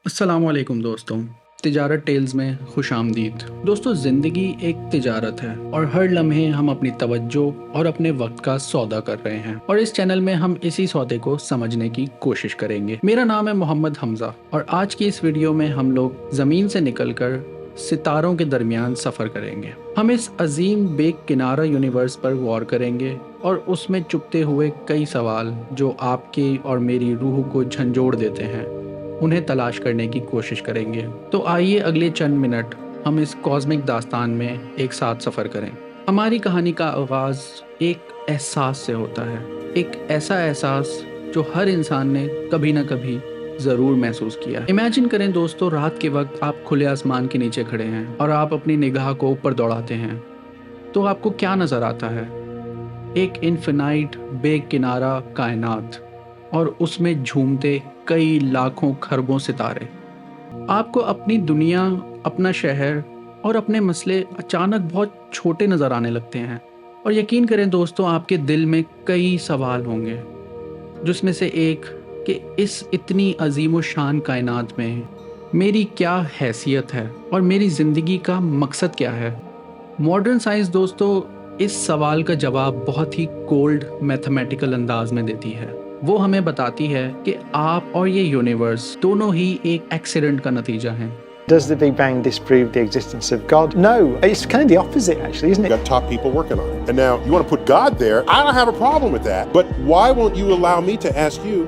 अस्सलाम वालेकुम दोस्तों। तिजारत टेल्स में खुश आमदीद। दोस्तों, ज़िंदगी एक तिजारत है और हर लम्हे हम अपनी तवज्जो और अपने वक्त का सौदा कर रहे हैं, और इस चैनल में हम इसी सौदे को समझने की कोशिश करेंगे। मेरा नाम है मोहम्मद हमजा और आज की इस वीडियो में हम लोग ज़मीन से निकलकर सितारों के दरमियान सफ़र करेंगे। हम इस अजीम बेकिनारा यूनिवर्स पर गौर करेंगे और उसमें चुपते हुए कई सवाल जो आपकी और मेरी रूह को झंझोड़ देते हैं, उन्हें तलाश करने की कोशिश करेंगे। तो आइए अगले चंद मिनट हम इस कॉस्मिक दास्तान में एक साथ सफ़र करें। हमारी कहानी का आगाज़ एक एहसास से होता है, एक ऐसा एहसास जो हर इंसान ने कभी ना कभी ज़रूर महसूस किया। इमेजिन करें दोस्तों, रात के वक्त आप खुले आसमान के नीचे खड़े हैं और आप अपनी निगाह को ऊपर दौड़ाते हैं, तो आपको क्या नज़र आता है? एक इन्फिनाइट बेकिनारा कायनात और उसमें झूमते कई लाखों खरबों सितारे। आपको अपनी दुनिया, अपना शहर और अपने मसले अचानक बहुत छोटे नज़र आने लगते हैं, और यकीन करें दोस्तों, आपके दिल में कई सवाल होंगे, जिसमें से एक कि इस इतनी अजीम व शान कायनात में मेरी क्या हैसियत है और मेरी ज़िंदगी का मकसद क्या है। मॉडर्न साइंस दोस्तों इस सवाल का जवाब बहुत ही कोल्ड मैथमेटिकल अंदाज में देती है। वो हमें बताती है कि आप और ये यूनिवर्स दोनों ही एक एक्सीडेंट का नतीजा हैं। Does the Big Bang disprove the existence of God? No, it's kind of the opposite actually, isn't it? Got top people working on it. And now you want to put God there. I don't have a problem with that. But why won't you allow me to ask you,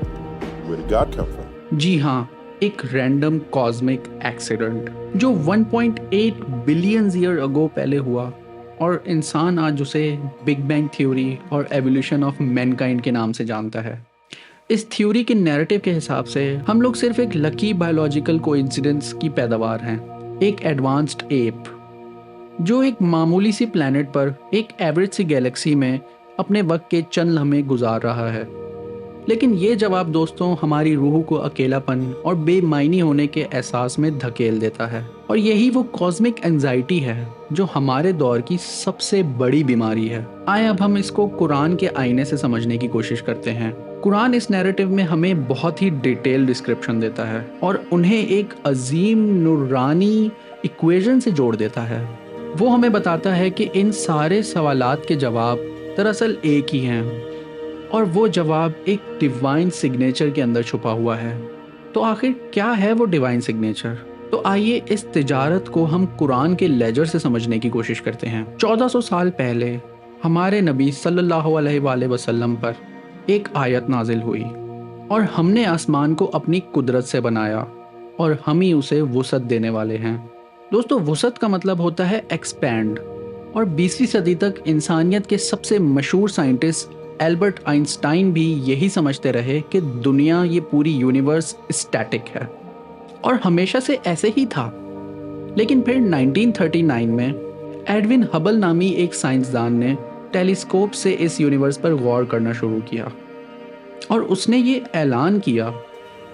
where did God come from? जी हाँ, एक random cosmic accident जो 1.8 billion year ago पहले हुआ, और इंसान आज उसे big bang theory और एवोल्यूशन ऑफ मैनकाइंड के नाम से जानता है। इस थ्योरी के नैरेटिव के हिसाब से हम लोग सिर्फ एक लकी बायोलॉजिकल कोइंसिडेंस की पैदावार हैं, एक एडवांस्ड एप जो एक मामूली सी प्लैनेट पर एक एवरेज सी गैलेक्सी में अपने वक्त के चंद लम्हे गुजार रहा है। लेकिन ये जवाब दोस्तों हमारी रूह को अकेलापन और बेमायनी होने के एहसास में धकेल देता है, और यही वो कॉस्मिक एंजाइटी है जो हमारे दौर की सबसे बड़ी बीमारी है। आए अब हम इसको कुरान के आईने से समझने की कोशिश करते हैं। कुरान इस नैरेटिव में हमें बहुत ही डिटेल डिस्क्रिप्शन देता है और उन्हें एक अजीम नूरानी इक्वेशन से जोड़ देता है। वो हमें बताता है कि इन सारे सवालात के जवाब दरअसल एक ही हैं, और वो जवाब एक डिवाइन सिग्नेचर के अंदर छुपा हुआ है। तो आखिर क्या है वो डिवाइन सिग्नेचर? तो आइए इस तिजारत को हम कुरान के लेजर से समझने की कोशिश करते हैं। 1400 साल पहले हमारे नबी सल्लल्लाहु अलैहि वसल्लम पर एक आयत नाजिल हुई, और हमने आसमान को अपनी कुदरत से बनाया और हम ही उसे वुसअत देने वाले हैं। दोस्तों, वुसअत का मतलब होता है एक्सपैंड, और 20वीं सदी तक इंसानियत के सबसे मशहूर साइंटिस्ट एल्बर्ट आइंस्टाइन भी यही समझते रहे कि दुनिया, ये पूरी यूनिवर्स स्टैटिक है और हमेशा से ऐसे ही था। लेकिन फिर 1939 में एडविन हबल नामी एक साइंसदान ने टेलीस्कोप से इस यूनिवर्स पर गौर करना शुरू किया, और उसने ये ऐलान किया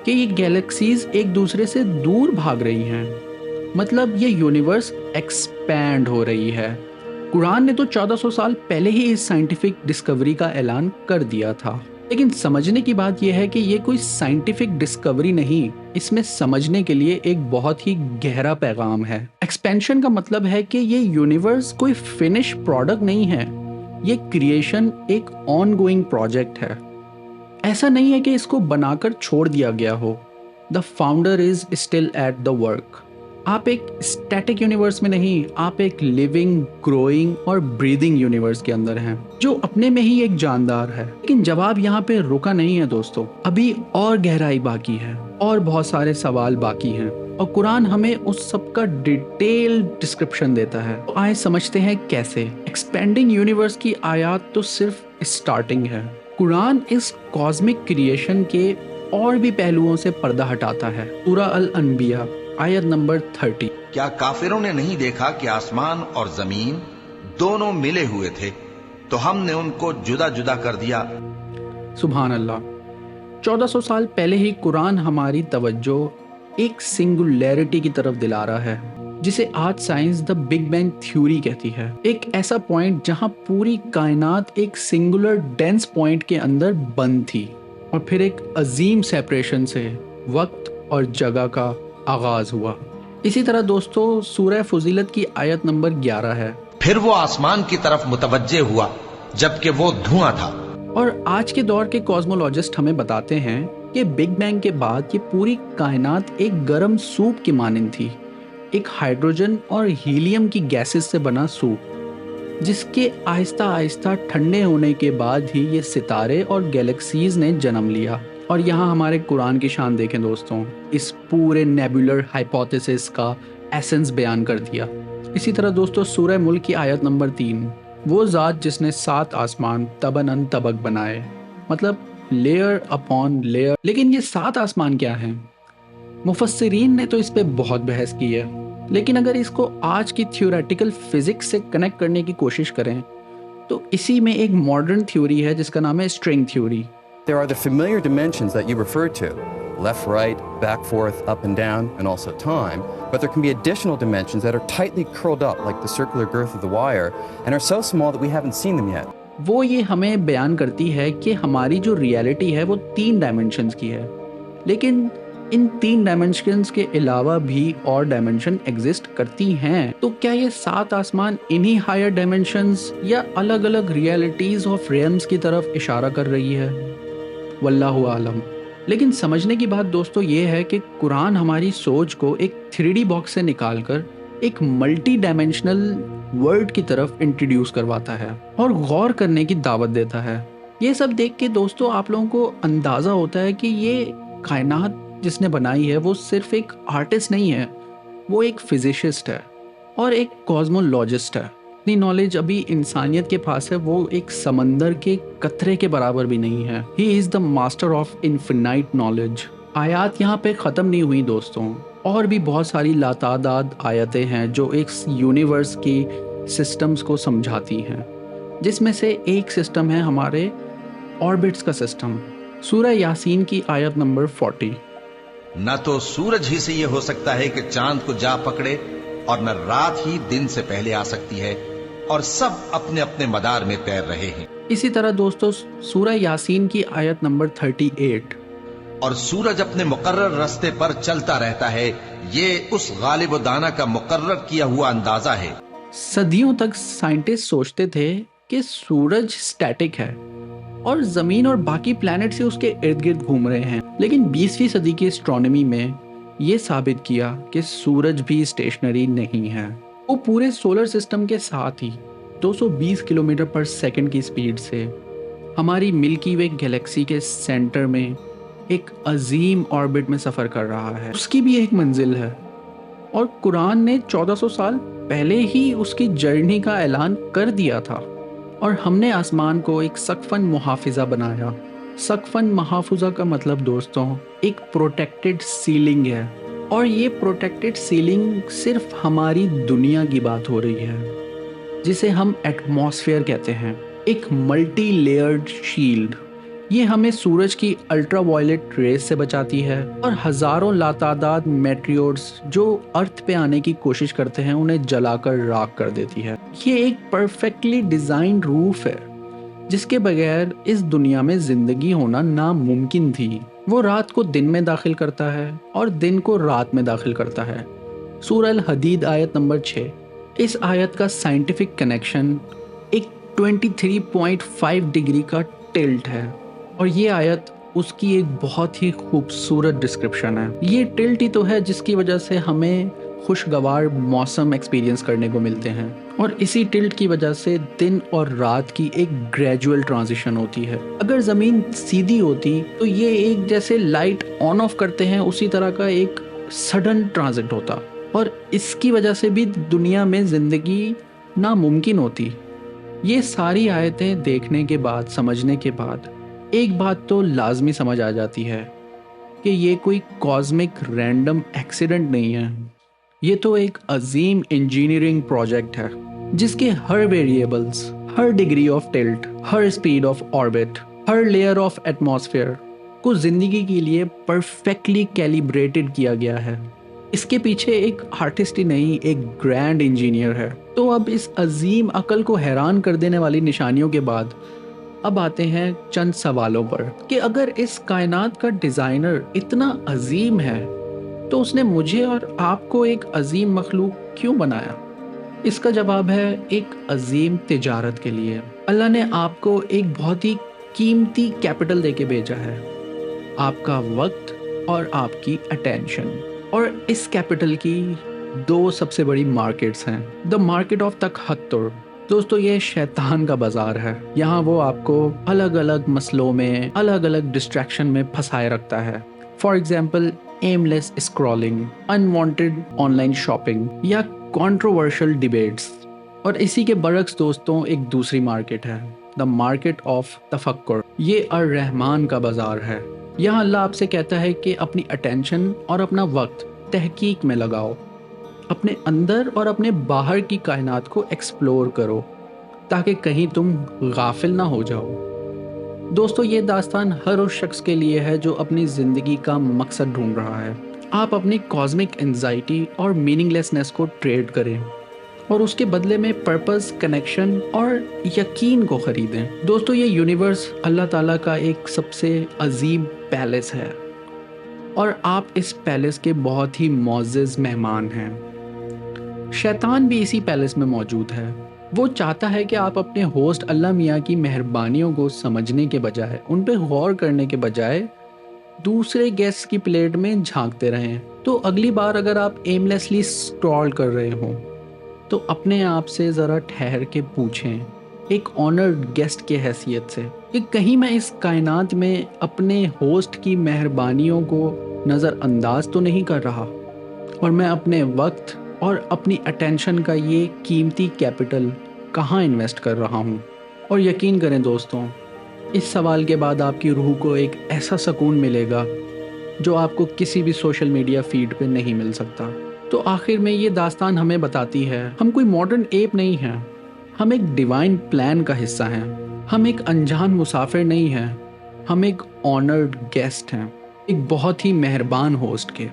कि ये गैलेक्सीज एक दूसरे से दूर भाग रही हैं, मतलब ये यूनिवर्स एक्सपैंड हो रही है। कुरान ने तो 1400 साल पहले ही इस साइंटिफिक डिस्कवरी का ऐलान कर दिया था। लेकिन समझने की बात यह है कि ये कोई साइंटिफिक डिस्कवरी नहीं, इसमें समझने के लिए एक बहुत ही गहरा पैगाम है। एक्सपेंशन का मतलब है कि ये यूनिवर्स कोई फिनिश प्रोडक्ट नहीं है, ये क्रिएशन एक ऑनगोइंग प्रोजेक्ट है। ऐसा नहीं है कि इसको बनाकर छोड़ दिया गया हो। The founder is still at the work. आप एक स्टैटिक यूनिवर्स में नहीं, आप एक लिविंग, ग्रोइंग और ब्रीदिंग यूनिवर्स के अंदर हैं, जो अपने में ही एक जानदार है। लेकिन जवाब यहाँ पे रुका नहीं है दोस्तों, अभी और गहराई बाकी है और बहुत सारे सवाल बाकी हैं, और कुरान हमें उस सब का डिटेल डिस्क्रिप्शन देता है। तो आइए समझते हैं कैसे। एक्सपेंडिंग यूनिवर्स की आयत तो सिर्फ स्टार्टिंग है। कुरान इस कॉस्मिक क्रिएशन के और भी पहलुओं से पर्दा हटाता है। सूरा अल अनबिया आयत नंबर 30। क्या काफिरों ने नहीं देखा कि आसमान और जमीन दोनों मिले हुए थे, तो हमने उनको जुदा जुदा कर दिया। सुभान अल्लाह। 1400 साल पहले ही कुरान हमारी तवज्जो एक सिंगुलैरिटी की तरफ दिला रहा है, जिसे आज science the big bang theory कहती है। एक ऐसा पॉइंट जहां पूरी कायनात एक सिंगुलर डेंस पॉइंट के अंदर बंद थी, और फिर एक अजीम सेपरेशन से वक्त और जगह का आगाज हुआ। इसी तरह दोस्तों सूरह फजीलत की आयत नंबर 11 है, फिर वो आसमान की तरफ मुतवज्जे हुआ जबकि वो धुआं था। और आज के दौर के कॉस्मोलॉजिस्ट हमें बताते हैं कि बिग बैंग के बाद ये पूरी कायनात एक गर्म सूप की मानिंद थी, एक हाइड्रोजन और हीलियम की गैसेस से बना सूप, जिसके आहिस्ता आहिस्ता ठंडे होने के बाद ही ये सितारे और गैलेक्सीज ने जन्म लिया। और यहाँ हमारे कुरान की शान देखें दोस्तों, इस पूरे नेबुलर हाइपोथेसिस का एसेंस बयान कर दिया। इसी तरह दोस्तों सूरह मुल्क की आयत नंबर 3, वो ज़ात जिसने 7 आसमान तबनन तबक बनाए, मतलब लेयर अपॉन लेयर। लेकिन ये 7 आसमान क्या हैं? मुफस्सिरीन ने तो इस पे बहुत बहस की है, लेकिन अगर इसको आज की थ्योरेटिकल फिजिक्स से कनेक्ट करने की कोशिश करें तो इसी में एक मॉडर्न थ्योरी है जिसका नाम है string theory. There are the familiar dimensions that you referred to, left, right, back, forth, up and down, and also time, but there can be additional dimensions that are tightly curled up like the circular girth of the wire and are so small that we haven't seen them yet. वो ये हमें बयान करती है कि हमारी जो reality है वो 3 डायमेंशंस की है, लेकिन इन 3 डायमेंशंस के अलावा भी और डायमेंशन एग्जिस्ट करती हैं। तो क्या ये 7 आसमान इन्हीं हायर डायमेंशंस या अलग अलग रियलिटीज ऑफ रियम्स की तरफ इशारा कर रही है? वल्लाहु आलम। लेकिन समझने की बात दोस्तों ये है कि कुरान हमारी सोच को एक 3D बॉक्स से निकालकर एक मल्टी डायमेंशनल वर्ल्ड की तरफ इंट्रोड्यूस करवाता है और गौर करने की दावत देता है। ये सब देख के दोस्तों आप लोगों को अंदाज़ा होता है कि ये कायनात जिसने बनाई है वो सिर्फ एक आर्टिस्ट नहीं है, वो एक फिजिसिस्ट है और एक कॉस्मोलॉजिस्ट है। इतनी नॉलेज अभी इंसानियत के पास है वो एक समंदर के कतरे के बराबर भी नहीं है। He is the master of infinite knowledge. आयत यहाँ पे ख़त्म नहीं हुई दोस्तों, और भी बहुत सारी लातादाद आयतें हैं जो एक यूनिवर्स की सिस्टम्स को समझाती हैं, जिसमें से एक सिस्टम है हमारे ऑर्बिट्स का सिस्टम। सूरह यासीन की आयत नंबर 40, न तो सूरज ही से ये हो सकता है कि चांद को जा पकड़े और न रात ही दिन से पहले आ सकती है, और सब अपने अपने मदार में तैर रहे हैं। इसी तरह दोस्तों सूरह यासीन की आयत नंबर 38, और सूरज अपने मुकर्रर रास्ते पर चलता रहता है, ये उस गालिब दाना का मुकर्रर किया हुआ अंदाजा है। सदियों तक साइंटिस्ट सोचते थे कि सूरज स्टैटिक है और जमीन और बाकी प्लैनेट से उसके इर्द गिर्द घूम रहे हैं, लेकिन 20वीं सदी की एस्ट्रोनॉमी में ये साबित किया कि सूरज भी स्टेशनरी नहीं है। वो पूरे सोलर सिस्टम के साथ ही 220 किलोमीटर पर सेकंड की स्पीड से हमारी मिल्की वे गैलेक्सी के सेंटर में एक अजीम ऑर्बिट में सफ़र कर रहा है। उसकी भी एक मंजिल है और कुरान ने 1400 साल पहले ही उसकी जर्नी का ऐलान कर दिया था, और हमने आसमान को एक सकफन मुहाफिजा बनाया। सकफन मुहाफिजा का मतलब दोस्तों एक प्रोटेक्टेड सीलिंग है, और ये प्रोटेक्टेड सीलिंग सिर्फ हमारी दुनिया की बात हो रही है, जिसे हम एटमॉस्फेयर कहते हैं, एक मल्टी लेयर्ड शील्ड। ये हमें सूरज की अल्ट्रावायलेट रेस से बचाती है और हजारों लातादाद मेटेरियोर्स जो अर्थ पे आने की कोशिश करते हैं उन्हें जलाकर राख कर देती है। ये एक परफेक्टली डिजाइंड रूफ है जिसके बगैर इस दुनिया में जिंदगी होना नामुमकिन थी। वो रात को दिन में दाखिल करता है और दिन को रात में दाखिल करता है। सूरह अल हदीद आयत नंबर 6। इस आयत का साइंटिफिक कनेक्शन एक 23.5 डिग्री का टिल्ट है, और ये आयत उसकी एक बहुत ही खूबसूरत डिस्क्रिप्शन है। ये टिल्ट ही तो है जिसकी वजह से हमें खुशगवार मौसम एक्सपीरियंस करने को मिलते हैं, और इसी टिल्ट की वजह से दिन और रात की एक ग्रेजुअल ट्रांजिशन होती है। अगर ज़मीन सीधी होती तो ये एक जैसे लाइट ऑन ऑफ करते हैं उसी तरह का एक सडन ट्रांजिट होता, और इसकी वजह से भी दुनिया में ज़िंदगी नामुमकिन होती। ये सारी आयतें देखने के बाद, समझने के बाद एक बात तो लाजमी समझ आ जाती है कि ये कोई कॉस्मिक रैंडम एक्सीडेंट नहीं है, ये तो एक अजीम इंजीनियरिंग प्रोजेक्ट है जिसके हर वेरिएबल्स, हर डिग्री ऑफ टिल्ट, हर स्पीड ऑफ ऑर्बिट, हर लेयर ऑफ एटमॉस्फेयर को जिंदगी के लिए परफेक्टली कैलिब्रेटेड किया गया है। इसके पीछे एक आर्टिस्ट ही नहीं, एक ग्रैंड इंजीनियर है। तो अब इस अजीम अकल को हैरान कर देने वाली निशानियों के बाद अब आते हैं चंद सवालों पर कि अगर इस कायनात का डिज़ाइनर इतना अजीम है तो उसने मुझे और आपको एक अजीम मखलूक क्यों बनाया? इसका जवाब है एक अजीम तिजारत के लिए। अल्लाह ने आपको एक बहुत ही कीमती कैपिटल देके भेजा है, आपका वक्त और आपकी अटेंशन। और इस कैपिटल की दो सबसे बड़ी मार्केट्स हैं। द मार्केट ऑफ तकहत्तुर, दोस्तों ये शैतान का बाजार है। यहाँ वो आपको अलग अलग मसलों में, अलग अलग डिस्ट्रैक्शन में फंसाए रखता है। For example aimless scrolling, unwanted online shopping या कंट्रोवर्शियल डिबेट्स। और इसी के बरक्स दोस्तों एक दूसरी मार्केट है, द मार्केट ऑफ तफक्कुर। ये अर्रहमान का बाजार है। यहाँ अल्लाह आपसे कहता है कि अपनी अटेंशन और अपना वक्त तहकीक में लगाओ, अपने अंदर और अपने बाहर की कायनात को एक्सप्लोर करो ताकि कहीं तुम गाफिल ना हो जाओ। दोस्तों ये दास्तान हर उस शख्स के लिए है जो अपनी ज़िंदगी का मकसद ढूंढ रहा है। आप अपनी कॉस्मिक एंजाइटी और मीनिंगलेसनेस को ट्रेड करें और उसके बदले में पर्पस, कनेक्शन और यकीन को ख़रीदें। दोस्तों ये यूनिवर्स अल्लाह ताला का एक सबसे अजीम पैलेस है और आप इस पैलेस के बहुत ही मुअज़्ज़ज़ मेहमान हैं। शैतान भी इसी पैलेस में मौजूद है। वो चाहता है कि आप अपने होस्ट अल्लाह मियाँ की मेहरबानियों को समझने के बजाय, उन पे गौर करने के बजाय दूसरे गेस्ट की प्लेट में झांकते रहें। तो अगली बार अगर आप एमलेसली स्क्रॉल कर रहे हों तो अपने आप से ज़रा ठहर के पूछें, एक ऑनर्ड गेस्ट के हैसियत से, कि कहीं मैं इस कायनात में अपने होस्ट की मेहरबानियों को नज़रअंदाज तो नहीं कर रहा और मैं अपने वक्त और अपनी अटेंशन का ये कीमती कैपिटल कहाँ इन्वेस्ट कर रहा हूँ। और यकीन करें दोस्तों, इस सवाल के बाद आपकी रूह को एक ऐसा सुकून मिलेगा जो आपको किसी भी सोशल मीडिया फीड पे नहीं मिल सकता। तो आखिर में ये दास्तान हमें बताती है हम कोई मॉडर्न एप नहीं हैं, हम एक डिवाइन प्लान का हिस्सा हैं। हम एक अनजान मुसाफिर नहीं हैं, हम एक ऑनर्ड गेस्ट हैं, एक बहुत ही मेहरबान होस्ट के।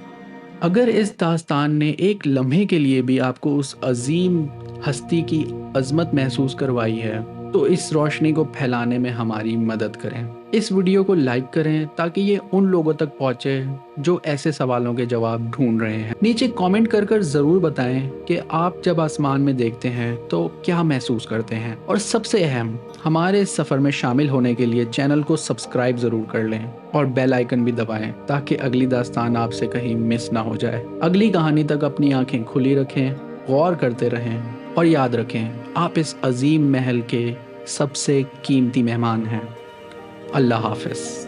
अगर इस दास्तान ने एक लम्हे के लिए भी आपको उस अजीम हस्ती की अजमत महसूस करवाई है तो इस रोशनी को फैलाने में हमारी मदद करें। इस वीडियो को लाइक करें ताकि ये उन लोगों तक पहुँचे जो ऐसे सवालों के जवाब ढूंढ रहे हैं। नीचे कमेंट कर ज़रूर बताएं कि आप जब आसमान में देखते हैं तो क्या महसूस करते हैं। और सबसे अहम, हमारे इस सफ़र में शामिल होने के लिए चैनल को सब्सक्राइब ज़रूर कर लें और बेल आइकन भी दबाएं ताकि अगली दास्तान आपसे कहीं मिस ना हो जाए। अगली कहानी तक अपनी आंखें खुली रखें, गौर करते रहें और याद रखें आप इस अजीम महल के सबसे कीमती मेहमान हैं। अल्लाह हाफ़िज़।